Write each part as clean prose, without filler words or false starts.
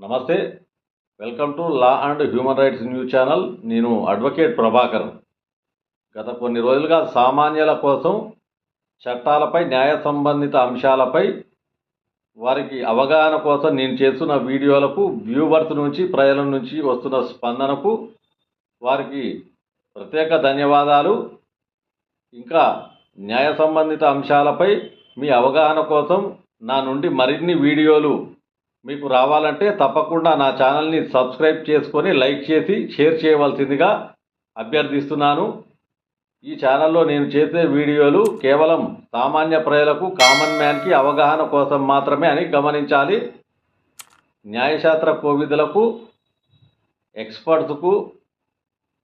నమస్తే. Welcome to law and human rights news channel. నేను advocate Prabhakar. గత కొన్ని రోజులుగా సామాన్యుల కోసం చట్టాలపై, న్యాయ సంబంధిత అంశాలపై వారికి అవగాహన కోసం నేను చేస్తున్న వీడియోలకు వ్యూవర్స్ నుంచి, ప్రజల నుంచి వస్తున్న స్పందనకు వారికి ప్రత్యేక ధన్యవాదాలు. ఇంకా న్యాయ సంబంధిత అంశాలపై మీ అవగాహన కోసం నా నుండి మరిన్ని వీడియోలు మీకు రావాలంటే తప్పకుండా నా ఛానల్ని సబ్స్క్రైబ్ చేసుకొని లైక్ చేసి షేర్ చేయవలసిందిగా అభ్యర్థిస్తున్నాను. ఈ ఛానల్లో నేను చేసే వీడియోలు కేవలం సామాన్య ప్రజలకు, కామన్ మ్యాన్కి అవగాహన కోసం మాత్రమే అని గమనించాలి. న్యాయశాస్త్ర కోవిదులకు, ఎక్స్పర్ట్స్కు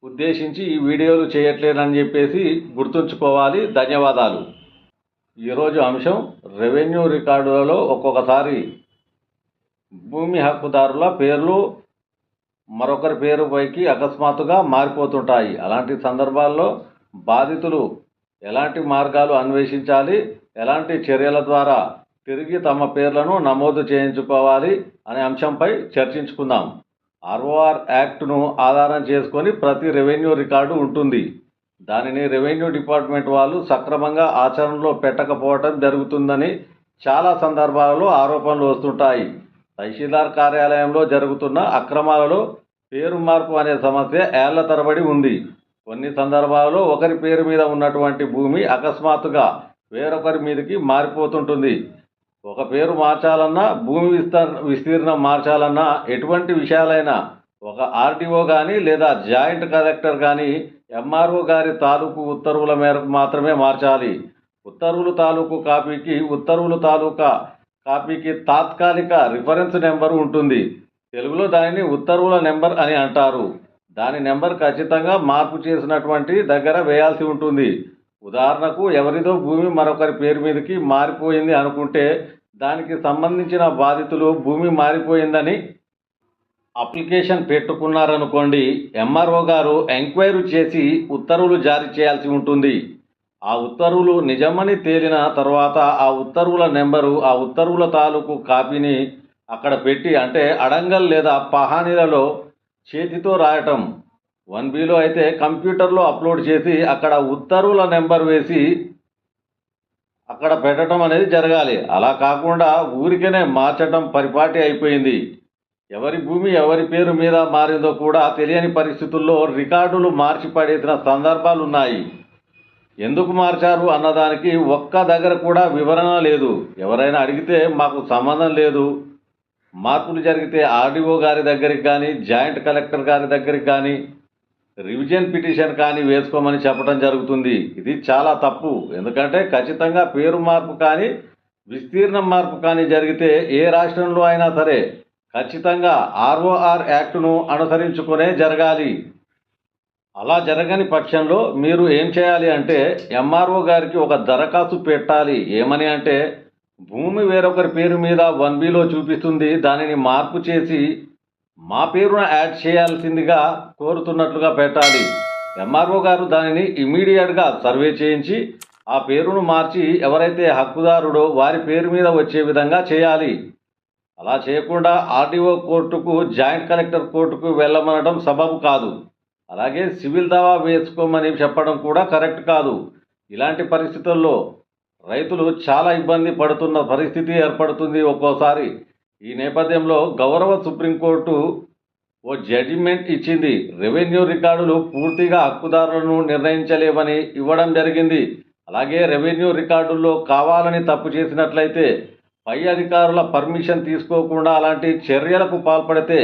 ఉద్దేశించి ఈ వీడియోలు చేయట్లేదని చెప్పేసి గుర్తుంచుకోవాలి. ధన్యవాదాలు. ఈరోజు అంశం రెవెన్యూ రికార్డులలో ఒక్కొక్కసారి భూమి హక్కుదారుల పేర్లు మరొకరి పేరుపైకి అకస్మాత్తుగా మారిపోతుంటాయి. అలాంటి సందర్భాల్లో బాధితులు ఎలాంటి మార్గాలు అన్వేషించాలి, ఎలాంటి చర్యల ద్వారా తిరిగి తమ పేర్లను నమోదు చేయించుకోవాలి అనే అంశంపై చర్చించుకుందాం. ఆర్ఓఆర్ యాక్ట్ను ఆధారం చేసుకొని ప్రతి రెవెన్యూ రికార్డు ఉంటుంది. దానిని రెవెన్యూ డిపార్ట్మెంట్ వాళ్ళు సక్రమంగా ఆచరణలో పెట్టకపోవటం జరుగుతుందని చాలా సందర్భాలలో ఆరోపణలు వస్తుంటాయి. తహసీల్దార్ కార్యాలయంలో జరుగుతున్న అక్రమాలలో పేరు మార్పు అనే సమస్య ఏళ్ల తరబడి ఉంది. కొన్ని సందర్భాలలో ఒకరి పేరు మీద ఉన్నటువంటి భూమి అకస్మాత్తుగా వేరొకరి మీదకి మారిపోతుంటుంది. ఒక పేరు మార్చాలన్నా, భూమి విస్తీర్ణం మార్చాలన్నా, ఎటువంటి విషయాలైనా ఒక ఆర్టీఓ కానీ లేదా జాయింట్ కలెక్టర్ కానీ ఎంఆర్ఓ గారి తాలూకు ఉత్తర్వుల మేరకు మాత్రమే మార్చాలి. ఉత్తర్వుల తాలూకు కాపీకి తాత్కాలిక రిఫరెన్స్ నెంబర్ ఉంటుంది. తెలుగులో దానిని ఉత్తర్వుల నెంబర్ అని అంటారు. దాని నెంబర్ ఖచ్చితంగా మార్పు చేసినటువంటి దగ్గర వేయాల్సి ఉంటుంది. ఉదాహరణకు, ఎవరిదో భూమి మరొకరి పేరు మీదకి మారిపోయింది అనుకుంటే దానికి సంబంధించిన బాధితులు భూమి మారిపోయిందని అప్లికేషన్ పెట్టుకున్నారనుకోండి, ఎంఆర్ఓ గారు ఎంక్వైరీ చేసి ఉత్తర్వులు జారీ చేయాల్సి ఉంటుంది. ఆ ఉత్తర్వులు నిజమని తేలిన తర్వాత ఆ ఉత్తర్వుల నెంబరు, ఆ ఉత్తర్వుల తాలూకు కాపీని అక్కడ పెట్టి, అంటే అడంగల్ లేదా పహానీలలో చేతితో రాయటం, 1Bలో అయితే కంప్యూటర్లో అప్లోడ్ చేసి అక్కడ ఉత్తర్వుల నెంబర్ వేసి అక్కడ పెట్టడం అనేది జరగాలి. అలా కాకుండా ఊరికనే మార్చడం పరిపాటి అయిపోయింది. ఎవరి భూమి ఎవరి పేరు మీద మారిందో కూడా తెలియని పరిస్థితుల్లో రికార్డులు మార్చి పడేసిన సందర్భాలు ఉన్నాయి. ఎందుకు మార్చారు అన్నదానికి ఒక్క దగ్గర కూడా వివరణ లేదు. ఎవరైనా అడిగితే మాకు సంబంధం లేదు, మార్పులు జరిగితే ఆర్డీఓ గారి దగ్గరికి కానీ, జాయింట్ కలెక్టర్ గారి దగ్గరికి కానీ, రివిజన్ పిటిషన్ కానీ వేసుకోమని చెప్పడం జరుగుతుంది. ఇది చాలా తప్పు. ఎందుకంటే ఖచ్చితంగా పేరు మార్పు కానీ, విస్తీర్ణం మార్పు కానీ జరిగితే ఏ రాష్ట్రంలో అయినా సరే ఖచ్చితంగా ఆర్ఓఆర్ యాక్ట్ను అనుసరించుకునే జరగాలి. అలా జరగని పక్షంలో మీరు ఏం చేయాలి అంటే, ఎంఆర్ఓ గారికి ఒక దరఖాస్తు పెట్టాలి. ఏమని అంటే, భూమి వేరొకరి పేరు మీద 1Bలో చూపిస్తుంది, దానిని మార్పు చేసి మా పేరును యాడ్ చేయాల్సిందిగా కోరుతున్నట్లుగా పెట్టాలి. ఎంఆర్ఓ గారు దానిని ఇమీడియట్గా సర్వే చేయించి ఆ పేరును మార్చి ఎవరైతే హక్కుదారుడో వారి పేరు మీద వచ్చే విధంగా చేయాలి. అలా చేయకుండా ఆర్డీఓ కోర్టుకు, జాయింట్ కలెక్టర్ కోర్టుకు వెళ్ళమనడం సబబు కాదు. అలాగే సివిల్ దావా వేసుకోమని చెప్పడం కూడా కరెక్ట్ కాదు. ఇలాంటి పరిస్థితుల్లో రైతులు చాలా ఇబ్బంది పడుతున్న పరిస్థితి ఏర్పడుతుంది ఒక్కోసారి. ఈ నేపథ్యంలో గౌరవ సుప్రీంకోర్టు ఓ జడ్జిమెంట్ ఇచ్చింది. రెవెన్యూ రికార్డులు పూర్తిగా హక్కుదారులను నిర్ణయించలేవని ఇవ్వడం జరిగింది. అలాగే రెవెన్యూ రికార్డుల్లో కావాలని తప్పు చేసినట్లయితే, పై అధికారుల పర్మిషన్ తీసుకోకుండా అలాంటి చర్యలకు పాల్పడితే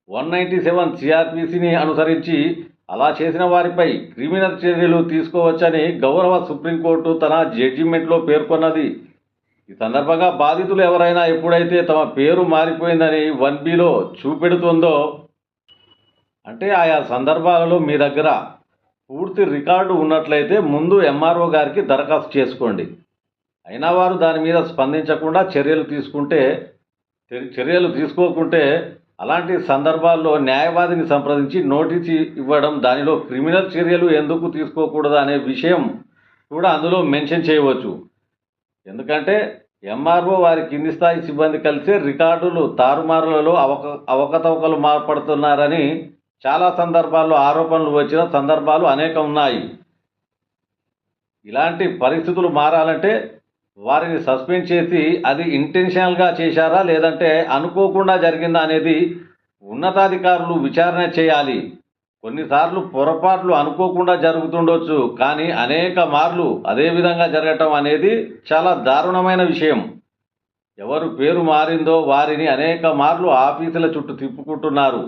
197 CRPCని అనుసరించి అలా చేసిన వారిపై క్రిమినల్ చర్యలు తీసుకోవచ్చని గౌరవ సుప్రీంకోర్టు తన జడ్జిమెంట్లో పేర్కొన్నది. ఈ సందర్భంగా బాధితులు ఎవరైనా ఎప్పుడైతే తమ పేరు మారిపోయిందని 1Bలో చూపెడుతుందో, అంటే ఆయా సందర్భాలలో మీ దగ్గర పూర్తి రికార్డు ఉన్నట్లయితే ముందు ఎంఆర్ఓ గారికి దరఖాస్తు చేసుకోండి. అయినా వారు దాని మీద స్పందించకుండా చర్యలు తీసుకోకుంటే అలాంటి సందర్భాల్లో న్యాయవాదిని సంప్రదించి నోటీసు ఇవ్వడం, దానిలో క్రిమినల్ చర్యలు ఎందుకు తీసుకోకూడదు అనే విషయం కూడా అందులో మెన్షన్ చేయవచ్చు. ఎందుకంటే ఎంఆర్ఓ వారి కింది స్థాయి సిబ్బంది కలిసి రికార్డులు తారుమారులలో అవకతవకలు మాట్లాడుతున్నారని చాలా సందర్భాల్లో ఆరోపణలు వచ్చిన సందర్భాలు అనేకం ఉన్నాయి. ఇలాంటి పరిస్థితులు మారాలంటే వారిని సస్పెండ్ చేసి అది ఇంటెన్షనల్గా చేశారా లేదంటే అనుకోకుండా జరిగిందా అనేది ఉన్నతాధికారులు విచారణ చేయాలి. కొన్నిసార్లు పొరపాట్లు అనుకోకుండా జరుగుతుండొచ్చు, కానీ అనేక మార్లు అదే విధంగా జరగటం అనేది చాలా దారుణమైన విషయం. ఎవరు పేరు మారిందో వారిని అనేక మార్లు ఆఫీసుల చుట్టూ తిప్పుకుంటున్నారు.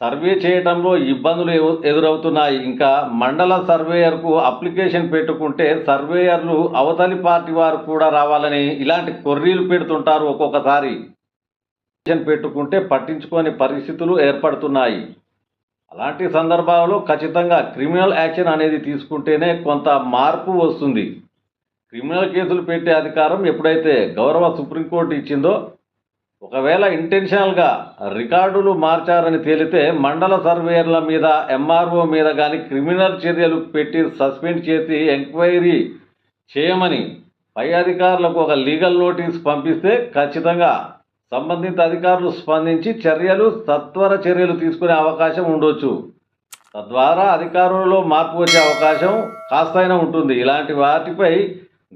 సర్వే చేయటంలో ఇబ్బందులు ఎదురవుతున్నాయి. ఇంకా మండల సర్వేయర్కు అప్లికేషన్ పెట్టుకుంటే సర్వేయర్లు అవతలి పార్టీ వారు కూడా రావాలని ఇలాంటి కొర్రీలు పెడుతుంటారు. ఒక్కొక్కసారి పెట్టుకుంటే పట్టించుకోని పరిస్థితులు ఏర్పడుతున్నాయి. అలాంటి సందర్భాలలో ఖచ్చితంగా క్రిమినల్ యాక్షన్ అనేది తీసుకుంటేనే కొంత మార్పు వస్తుంది. క్రిమినల్ కేసులు పెట్టే అధికారం ఎప్పుడైతే గౌరవ సుప్రీంకోర్టు ఇచ్చిందో, ఒకవేళ ఇంటెన్షనల్గా రికార్డులు మార్చారని తేలితే మండల సర్వేయర్ల మీద ఎంఆర్ఓ మీద కానీ క్రిమినల్ చర్యలు పెట్టి సస్పెండ్ చేసి ఎంక్వైరీ చేయమని పై అధికారులకు ఒక లీగల్ నోటీస్ పంపిస్తే ఖచ్చితంగా సంబంధిత అధికారులు స్పందించి సత్వర చర్యలు తీసుకునే అవకాశం ఉండొచ్చు. తద్వారా అధికారులలో మార్పు వచ్చే అవకాశం కాస్తైనా ఉంటుంది. ఇలాంటి వాటిపై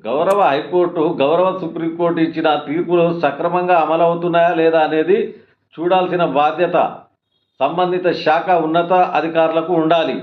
గౌరవ హైకోర్టు, గౌరవ సుప్రీంకోర్టు ఇచ్చిన తీర్పులు సక్రమంగా అమలవుతున్నాయా లేదా అనేది చూడాల్సిన బాధ్యత సంబంధిత శాఖ ఉన్నత అధికారులకు ఉండాలి.